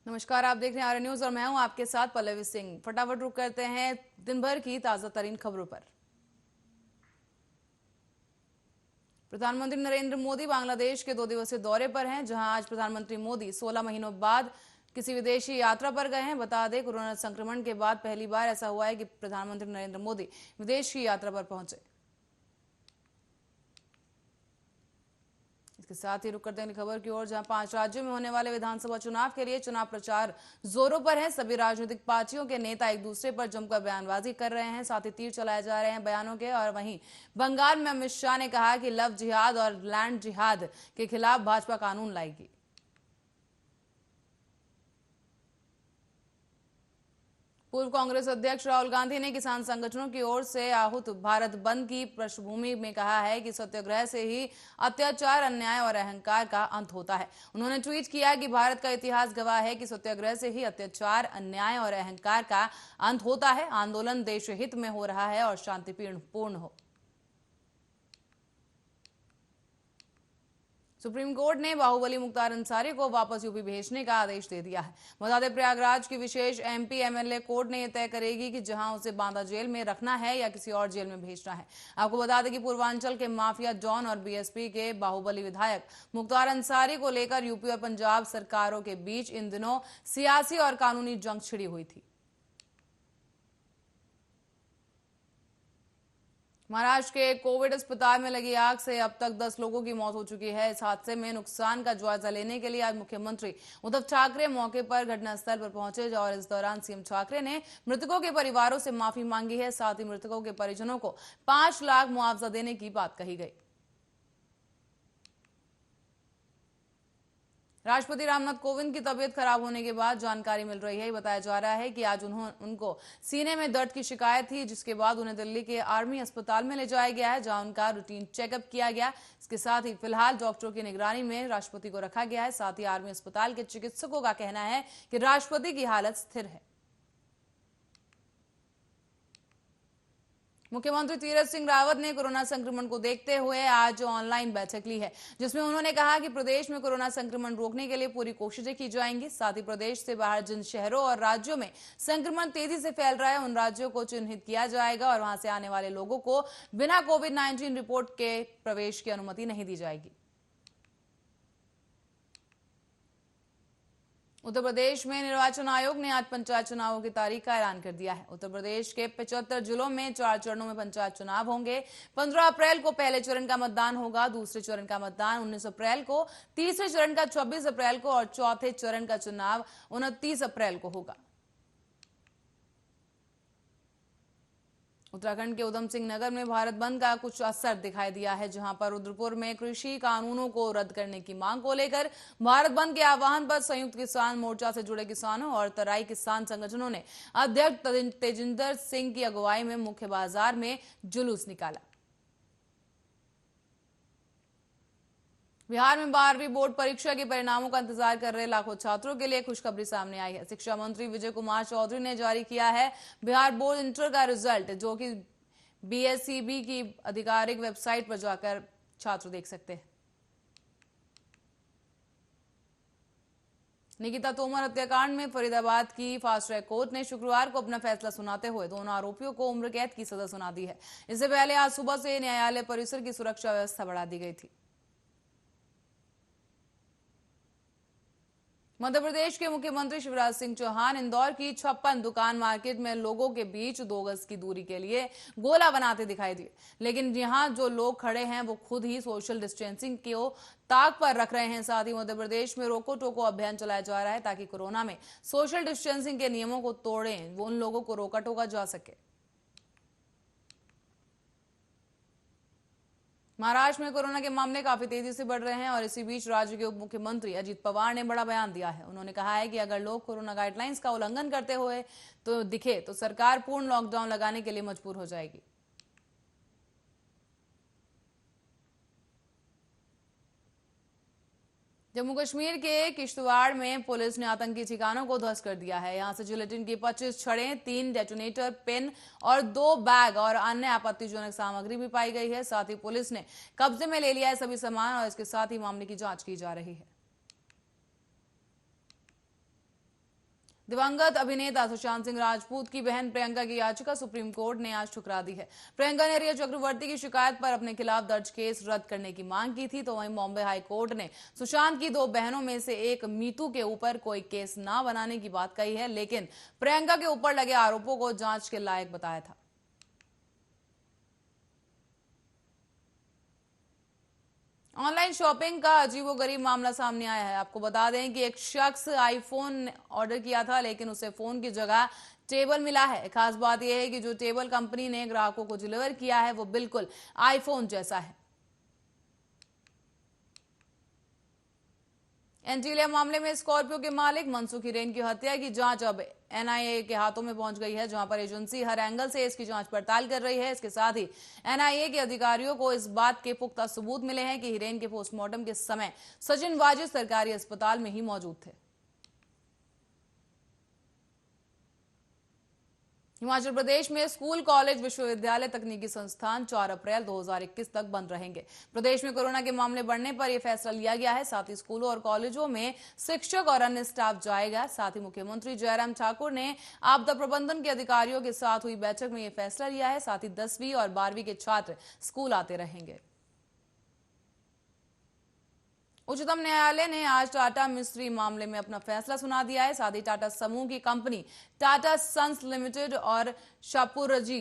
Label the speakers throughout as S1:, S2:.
S1: नमस्कार, आप देख रहे हैं आर्य न्यूज और मैं हूं आपके साथ पल्लवी सिंह। फटाफट रुक करते हैं दिन भर की ताजा तरीन खबरों पर। प्रधानमंत्री नरेंद्र मोदी बांग्लादेश के 2 दिवसीय दौरे पर हैं, जहां आज प्रधानमंत्री मोदी 16 महीनों बाद किसी विदेशी यात्रा पर गए हैं। बता दें, कोरोना संक्रमण के बाद पहली बार ऐसा हुआ है कि प्रधानमंत्री नरेंद्र मोदी विदेश की यात्रा पर पहुंचे। इसके साथ ही रुक करते हैं खबर की ओर, जहां 5 राज्यों में होने वाले विधानसभा चुनाव के लिए चुनाव प्रचार जोरों पर है। सभी राजनीतिक पार्टियों के नेता एक दूसरे पर जमकर बयानबाजी कर रहे हैं, साथ ही तीर चलाए जा रहे हैं बयानों के। और वहीं बंगाल में अमित शाह ने कहा कि लव जिहाद और लैंड जिहाद के खिलाफ भाजपा कानून लाएगी। पूर्व कांग्रेस अध्यक्ष राहुल गांधी ने किसान संगठनों की ओर से आहूत भारत बंद की पृष्ठभूमि में कहा है कि सत्याग्रह से ही अत्याचार, अन्याय और अहंकार का अंत होता है। उन्होंने ट्वीट किया कि भारत का इतिहास गवाह है कि सत्याग्रह से ही अत्याचार, अन्याय और अहंकार का अंत होता है। आंदोलन देश हित में हो रहा है और शांतिपूर्ण हो। सुप्रीम कोर्ट ने बाहुबली मुख्तार अंसारी को वापस यूपी भेजने का आदेश दे दिया है। बता दें, प्रयागराज की विशेष एमपी एमएलए कोर्ट ने यह तय करेगी कि जहां उसे बांदा जेल में रखना है या किसी और जेल में भेजना है। आपको बता दें कि पूर्वांचल के माफिया डॉन और बीएसपी के बाहुबली विधायक मुख्तार अंसारी को लेकर यूपी और पंजाब सरकारों के बीच इन दिनों सियासी और कानूनी जंग छिड़ी हुई थी। महाराष्ट्र के कोविड अस्पताल में लगी आग से अब तक 10 लोगों की मौत हो चुकी है। इस हादसे में नुकसान का जायजा लेने के लिए आज मुख्यमंत्री उद्धव ठाकरे मौके पर घटनास्थल पर पहुंचे और इस दौरान सीएम ठाकरे ने मृतकों के परिवारों से माफी मांगी है। साथ ही मृतकों के परिजनों को 5 लाख मुआवजा देने की बात कही गई। राष्ट्रपति रामनाथ कोविंद की तबीयत खराब होने के बाद जानकारी मिल रही है, बताया जा रहा है कि आज उनको सीने में दर्द की शिकायत थी, जिसके बाद उन्हें दिल्ली के आर्मी अस्पताल में ले जाया गया है, जहां उनका रूटीन चेकअप किया गया। इसके साथ ही फिलहाल डॉक्टरों की निगरानी में राष्ट्रपति को रखा गया है। साथ ही आर्मी अस्पताल के चिकित्सकों का कहना है कि राष्ट्रपति की हालत स्थिर है। मुख्यमंत्री तीरथ सिंह रावत ने कोरोना संक्रमण को देखते हुए आज ऑनलाइन बैठक ली है, जिसमें उन्होंने कहा कि प्रदेश में कोरोना संक्रमण रोकने के लिए पूरी कोशिशें की जाएंगी। साथ ही प्रदेश से बाहर जिन शहरों और राज्यों में संक्रमण तेजी से फैल रहा है, उन राज्यों को चिन्हित किया जाएगा और वहां से आने वाले लोगों को बिना कोविड-19 रिपोर्ट के प्रवेश की अनुमति नहीं दी जाएगी। उत्तर प्रदेश में निर्वाचन आयोग ने आज पंचायत चुनावों की तारीख का ऐलान कर दिया है। उत्तर प्रदेश के 75 जिलों में 4 चरणों में पंचायत चुनाव होंगे। 15 अप्रैल को पहले चरण का मतदान होगा, दूसरे चरण का मतदान 19 अप्रैल को, तीसरे चरण का 24 अप्रैल को और चौथे चरण का चुनाव 29 अप्रैल को होगा। उत्तराखंड के उधम सिंह नगर में भारत बंद का कुछ असर दिखाई दिया है, जहां पर रुद्रपुर में कृषि कानूनों को रद्द करने की मांग को लेकर भारत बंद के आह्वान पर संयुक्त किसान मोर्चा से जुड़े किसानों और तराई किसान संगठनों ने अध्यक्ष तेजिंदर सिंह की अगुवाई में मुख्य बाजार में जुलूस निकाला। बिहार में 12वीं बोर्ड परीक्षा के परिणामों का इंतजार कर रहे लाखों छात्रों के लिए खुशखबरी सामने आई है। शिक्षा मंत्री विजय कुमार चौधरी ने जारी किया है बिहार बोर्ड इंटर का रिजल्ट, जो कि बीएसईबी की आधिकारिक वेबसाइट पर जाकर छात्र देख सकते हैं। निकिता तोमर हत्याकांड में फरीदाबाद की फास्ट ट्रैक कोर्ट ने शुक्रवार को अपना फैसला सुनाते हुए दोनों आरोपियों को उम्र कैद की सजा सुना दी है। इससे पहले आज सुबह से न्यायालय परिसर की सुरक्षा व्यवस्था बढ़ा दी गई थी। मध्य प्रदेश के मुख्यमंत्री शिवराज सिंह चौहान इंदौर की 56 दुकान मार्केट में लोगों के बीच 2 गज की दूरी के लिए गोला बनाते दिखाई दिए, लेकिन यहां जो लोग खड़े हैं वो खुद ही सोशल डिस्टेंसिंग को ताक पर रख रहे हैं। साथ ही मध्य प्रदेश में रोको टोको अभियान चलाया जा रहा है, ताकि कोरोना में सोशल डिस्टेंसिंग के नियमों को तोड़ें वो उन लोगों को रोका टोका जा सके। महाराष्ट्र में कोरोना के मामले काफी तेजी से बढ़ रहे हैं और इसी बीच राज्य के उप मुख्यमंत्री अजित पवार ने बड़ा बयान दिया है। उन्होंने कहा है कि अगर लोग कोरोना गाइडलाइंस का उल्लंघन करते हुए तो दिखे तो सरकार पूर्ण लॉकडाउन लगाने के लिए मजबूर हो जाएगी। जम्मू कश्मीर के किश्तवाड़ में पुलिस ने आतंकी ठिकानों को ध्वस्त कर दिया है। यहां से जिलेटिन की 25 छड़ें, 3 डेटोनेटर पेन और 2 बैग और अन्य आपत्तिजनक सामग्री भी पाई गई है। साथ ही पुलिस ने कब्जे में ले लिया है सभी सामान और इसके साथ ही मामले की जांच की जा रही है। दिवंगत अभिनेता सुशांत सिंह राजपूत की बहन प्रियंका की याचिका सुप्रीम कोर्ट ने आज ठुकरा दी है। प्रियंका ने रिया चक्रवर्ती की शिकायत पर अपने खिलाफ दर्ज केस रद्द करने की मांग की थी, तो वहीं बॉम्बे हाई कोर्ट ने सुशांत की 2 बहनों में से एक मीतू के ऊपर कोई केस ना बनाने की बात कही है, लेकिन प्रियंका के ऊपर लगे आरोपों को जांच के लायक बताया था। ऑनलाइन शॉपिंग का अजीबोगरीब मामला सामने आया है। आपको बता दें कि एक शख्स आईफोन ऑर्डर किया था, लेकिन उसे फोन की जगह टेबल मिला है। खास बात यह है कि जो टेबल कंपनी ने ग्राहकों को डिलीवर किया है वो बिल्कुल आईफोन जैसा है। एंटीलिया मामले में स्कॉर्पियो के मालिक मनसुख हिरेन की हत्या की जांच अब एनआईए के हाथों में पहुंच गई है, जहां पर एजेंसी हर एंगल से इसकी जांच पड़ताल कर रही है। इसके साथ ही एनआईए के अधिकारियों को इस बात के पुख्ता सबूत मिले हैं कि हिरेन के पोस्टमार्टम के समय सचिन वाजिद सरकारी अस्पताल में ही मौजूद थे। हिमाचल प्रदेश में स्कूल, कॉलेज, विश्वविद्यालय, तकनीकी संस्थान 4 अप्रैल 2021 तक बंद रहेंगे। प्रदेश में कोरोना के मामले बढ़ने पर यह फैसला लिया गया है। साथ ही स्कूलों और कॉलेजों में शिक्षक और अन्य स्टाफ जाएगा। साथ ही मुख्यमंत्री जयराम ठाकुर ने आपदा प्रबंधन के अधिकारियों के साथ हुई बैठक में यह फैसला लिया है। साथ ही 10वीं और 12वीं के छात्र स्कूल आते रहेंगे। उच्चतम न्यायालय ने आज टाटा मिस्त्री मामले में अपना फैसला सुना दिया है। साथ ही टाटा समूह की कंपनी टाटा सन्स लिमिटेड और शापूरजी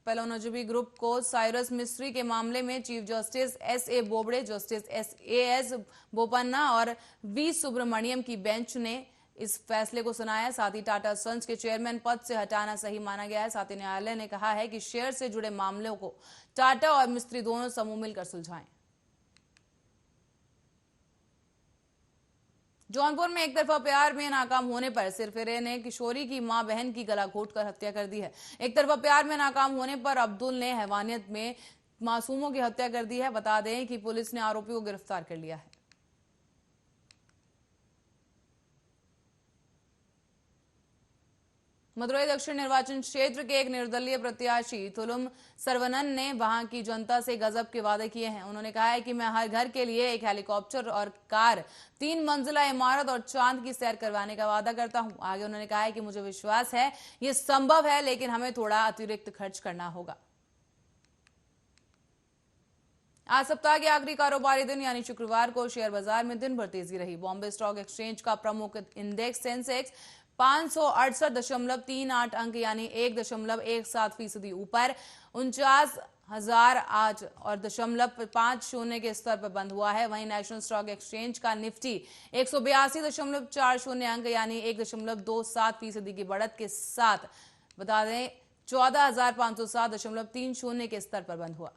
S1: पेलोनोजबी ग्रुप को साइरस मिस्त्री के मामले में chief justice S A. Bobde, justice S A S. Bopanna और वी सुब्रमण्यम की बेंच ने इस फैसले को सुनाया। साथ ही टाटा सन्स के चेयरमैन पद से हटाना सही माना गया है। साथ ही न्यायालय ने कहा है कि शेयर से जुड़े मामलों को टाटा और मिस्त्री दोनों समूह मिलकर सुलझाएं। जौनपुर में एक तरफा प्यार में नाकाम होने पर सिरफिरे ने किशोरी की मां बहन की गला घोंटकर हत्या कर दी है। एक तरफा प्यार में नाकाम होने पर अब्दुल ने हैवानियत में मासूमों की हत्या कर दी है। बता दें कि पुलिस ने आरोपी को गिरफ्तार कर लिया है। मदुरई दक्षिण निर्वाचन क्षेत्र के एक निर्दलीय प्रत्याशी तुलुम सर्वनन ने वहां की जनता से गजब के वादे किए हैं। उन्होंने कहा है कि मैं हर घर के लिए एक हेलीकॉप्टर और कार, 3 मंजिला इमारत और चांद की सैर करवाने का वादा करता हूं। आगे उन्होंने कहा है कि मुझे विश्वास है ये संभव है, लेकिन हमें थोड़ा अतिरिक्त खर्च करना होगा। आज सप्ताह के आखिरी कारोबारी दिन यानी शुक्रवार को शेयर बाजार में दिन भर तेजी रही। बॉम्बे स्टॉक एक्सचेंज का प्रमुख इंडेक्स सेंसेक्स 568.38 अंक यानी 1.17% ऊपर 49,008 और 0.50 के स्तर पर बंद हुआ है। वहीं नेशनल स्टॉक एक्सचेंज का निफ्टी 182.40 अंक यानी 1.27% की बढ़त के साथ बता दें 14,507.30 के स्तर पर बंद हुआ।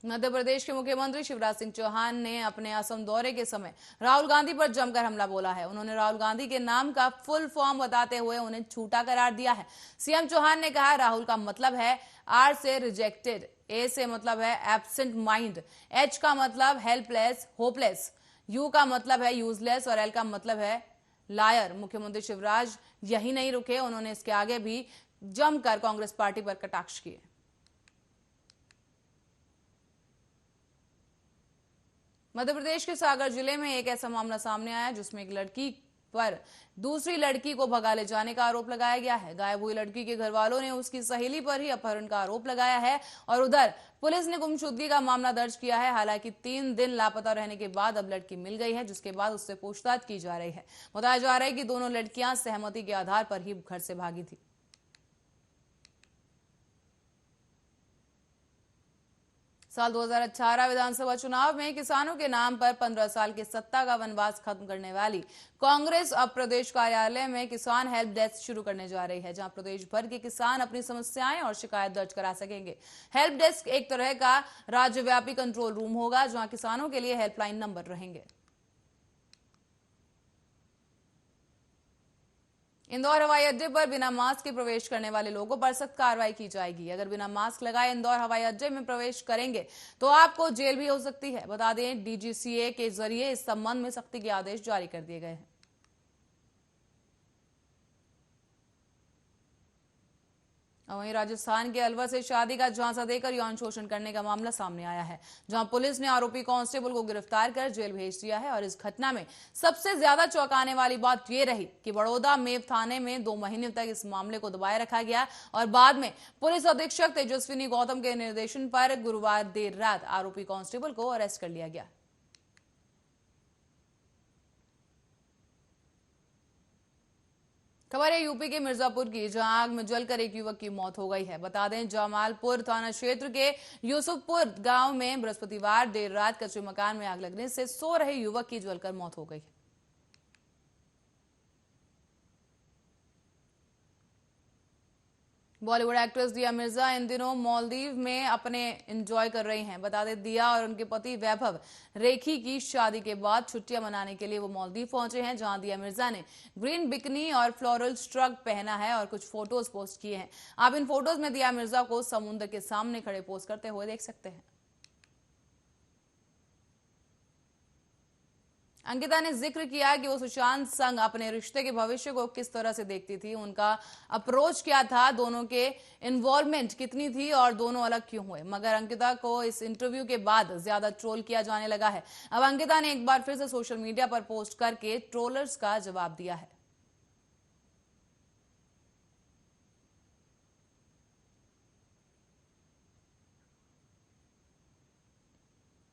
S1: मध्य प्रदेश के मुख्यमंत्री शिवराज सिंह चौहान ने अपने असम दौरे के समय राहुल गांधी पर जमकर हमला बोला है। उन्होंने राहुल गांधी के नाम का फुल फॉर्म बताते हुए उन्हें झूठा करार दिया है। सीएम चौहान ने कहा राहुल का मतलब है आर से रिजेक्टेड, ए से मतलब है एब्सेंट माइंड, एच का मतलब हेल्पलेस, होपलेस, यू का मतलब है यूजलेस और एल का मतलब है लायर। मुख्यमंत्री शिवराज यही नहीं रुके, उन्होंने इसके आगे भी जमकर कांग्रेस पार्टी पर कटाक्ष किए। मध्य प्रदेश के सागर जिले में एक ऐसा मामला सामने आया जिसमें एक लड़की पर दूसरी लड़की को भगा ले जाने का आरोप लगाया गया है। गायब हुई लड़की के घर वालों ने उसकी सहेली पर ही अपहरण का आरोप लगाया है और उधर पुलिस ने गुमशुदगी का मामला दर्ज किया है। हालांकि 3 दिन लापता रहने के बाद अब लड़की मिल गई है, जिसके बाद उससे पूछताछ की जा रही है। बताया जा रहा है कि दोनों लड़कियां सहमति के आधार पर ही घर से भागी थी। साल 2018 विधानसभा चुनाव में किसानों के नाम पर 15 साल के सत्ता का वनवास खत्म करने वाली कांग्रेस अब प्रदेश कार्यालय में किसान हेल्प डेस्क शुरू करने जा रही है, जहां प्रदेश भर के किसान अपनी समस्याएं और शिकायत दर्ज करा सकेंगे। हेल्प डेस्क एक तरह का राज्यव्यापी कंट्रोल रूम होगा, जहां किसानों के लिए हेल्पलाइन नंबर रहेंगे। इंदौर हवाई अड्डे पर बिना मास्क के प्रवेश करने वाले लोगों पर सख्त कार्रवाई की जाएगी। अगर बिना मास्क लगाए इंदौर हवाई अड्डे में प्रवेश करेंगे तो आपको जेल भी हो सकती है। बता दें डीजीसीए के जरिए इस संबंध में सख्ती के आदेश जारी कर दिए गए हैं। और वहीं राजस्थान के अलवर से शादी का झांसा देकर यौन शोषण करने का मामला सामने आया है, जहां पुलिस ने आरोपी कांस्टेबल को गिरफ्तार कर जेल भेज दिया है। और इस घटना में सबसे ज्यादा चौंकाने वाली बात यह रही कि बड़ौदा मेव थाने में 2 महीने तक इस मामले को दबाए रखा गया और बाद में पुलिस अधीक्षक तेजस्विनी गौतम के निर्देशन पर गुरुवार देर रात आरोपी कांस्टेबल को अरेस्ट कर लिया गया। खबर है यूपी के मिर्जापुर की, जहां आग में जलकर एक युवक की मौत हो गई है। बता दें, जमालपुर थाना क्षेत्र के यूसुफपुर गांव में बृहस्पतिवार देर रात कच्चे मकान में आग लगने से सो रहे युवक की जलकर मौत हो गई। बॉलीवुड एक्ट्रेस दिया मिर्जा इन दिनों मालदीव में अपने एंजॉय कर रही हैं। बता दें, दिया और उनके पति वैभव रेखी की शादी के बाद छुट्टियां मनाने के लिए वो मालदीव पहुंचे हैं, जहां दिया मिर्जा ने ग्रीन बिकनी और फ्लोरल स्ट्रग पहना है और कुछ फोटोज पोस्ट किए हैं। आप इन फोटोज में दिया मिर्जा को समुद्र के सामने खड़े पोस्ट करते हुए देख सकते हैं। अंकिता ने जिक्र किया कि वो सुशांत संग अपने रिश्ते के भविष्य को किस तरह से देखती थी, उनका अप्रोच क्या था, दोनों के इन्वॉल्वमेंट कितनी थी और दोनों अलग क्यों हुए। मगर अंकिता को इस इंटरव्यू के बाद ज्यादा ट्रोल किया जाने लगा है। अब अंकिता ने एक बार फिर से सोशल मीडिया पर पोस्ट करके ट्रोलर्स का जवाब दिया है।